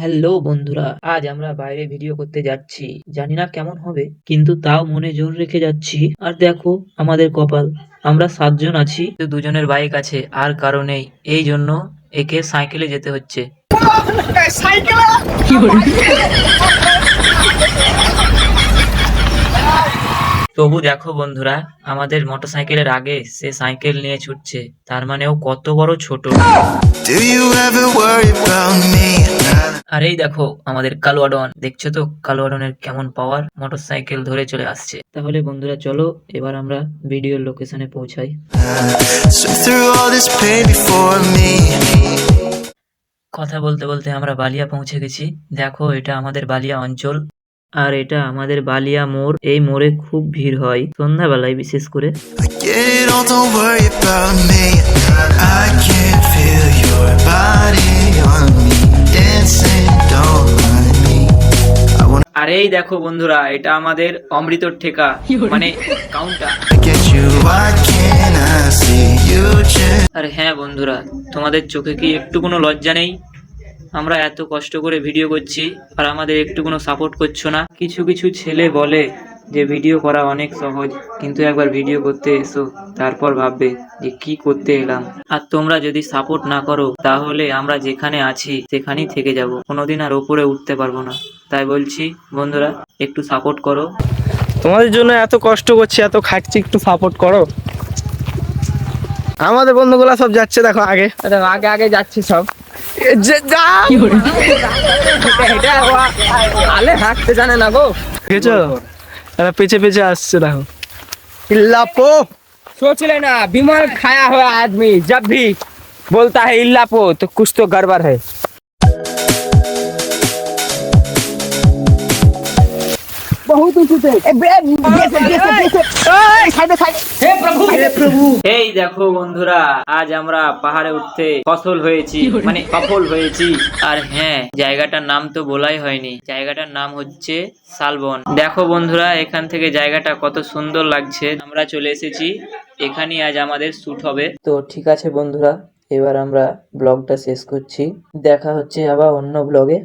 Hello বন্ধুরা, আজ আমরা বাইরে ভিডিও করতে যাচ্ছি। জানি না কেমন হবে, কিন্তু তাও মনে জোর রেখে যাচ্ছি। আর দেখো আমাদের কপাল, আমরা 7 জন আছি, তো 2 জনের বাইক আছে, আর কারো নেই। এই জন্য একে সাইকেলে যেতে হচ্ছে। তবু দেখো বন্ধুরা, আমাদের মোটরসাইকেলের আগে সে সাইকেল নিয়ে ছুটছে, তার মানে ও কত বড় ছোট। Do you ever worry about me? আর এই দেখো আমাদের কালোয়াডন, দেখছো তো কালোয়াডনের কেমন পাওয়ার, মোটরসাইকেল ধরে চলে আসছে। তাহলে বন্ধুরা চলো এবার আমরা ভিডিওর লোকেশনে পৌঁছাই। So through all this pain before me. কথা বলতে বলতে আমরা বালিয়া পৌঁছে গেছি। দেখো এটা আমাদের বালিয়া অঞ্চল, আর এটা আমাদের বালিয়া মোড়। এই মোড়ে খুব ভিড় হয় সন্ধ্যাবেলায় বিশেষ করে। I get it all, don't worry about me. I can feel your body on me, dancing, don't mind me. I wanna আর এই দেখো বন্ধুরা, এটা আমাদের অমৃতর ঠেকা, মানে counter. get you, why can't I see you change? আর হ্যাঁ বন্ধুরা, তোমাদের চোখে কি একটু কোনো লজ্জা নেই? আমরা এত কষ্ট করে ভিডিও করছি আর আমাদের একটু কোনো সাপোর্ট করছো না। কিছু কিছু ছেলে বলে যে ভিডিও করা অনেক সহজ, কিন্তু একবার ভিডিও করতে এসো, তারপর ভাববে যে কি করতে এলাম। আর তোমরা যদি সাপোর্ট না করো তাহলে আমরা যেখানে আছি সেখানেই থেকে যাব, কোনোদিন আর ওপরে উঠতে পারবো না। তাই বলছি বন্ধুরা, একটু সাপোর্ট করো। তোমাদের জন্য এত কষ্ট করছি, এত খাটছি, একটু সাপোর্ট করো। আমাদের বন্ধুগুলা সব যাচ্ছে, দেখো আগে আগে আগে যাচ্ছি সব। আলে হাঁটতে জানে না গো, দেখেছো এরা পেছে পেছে আসছে, দেখো। इल्लापो सोच लेना, बीमार खाया हुआ आदमी जब भी बोलता है इल्लापो तो कुछ तो गड़बड़ है। बहुत এই দেখো বন্ধুরা, আজ আমরা পাহাড়ে উঠতে সফল হয়েছি, মানে সফল হয়েছি। আর হ্যাঁ, জায়গাটার নাম তো বলাই হয়নি, জায়গাটার নাম হচ্ছে শালবন। দেখো বন্ধুরা, এখান থেকে জায়গাটা কত সুন্দর লাগছে। আমরা চলে এসেছি, এখানেই আজ আমাদের শুট হবে। তো ঠিক আছে বন্ধুরা, এবার আমরা ব্লগটা শেষ করছি। দেখা হচ্ছে আবার অন্য ব্লগে।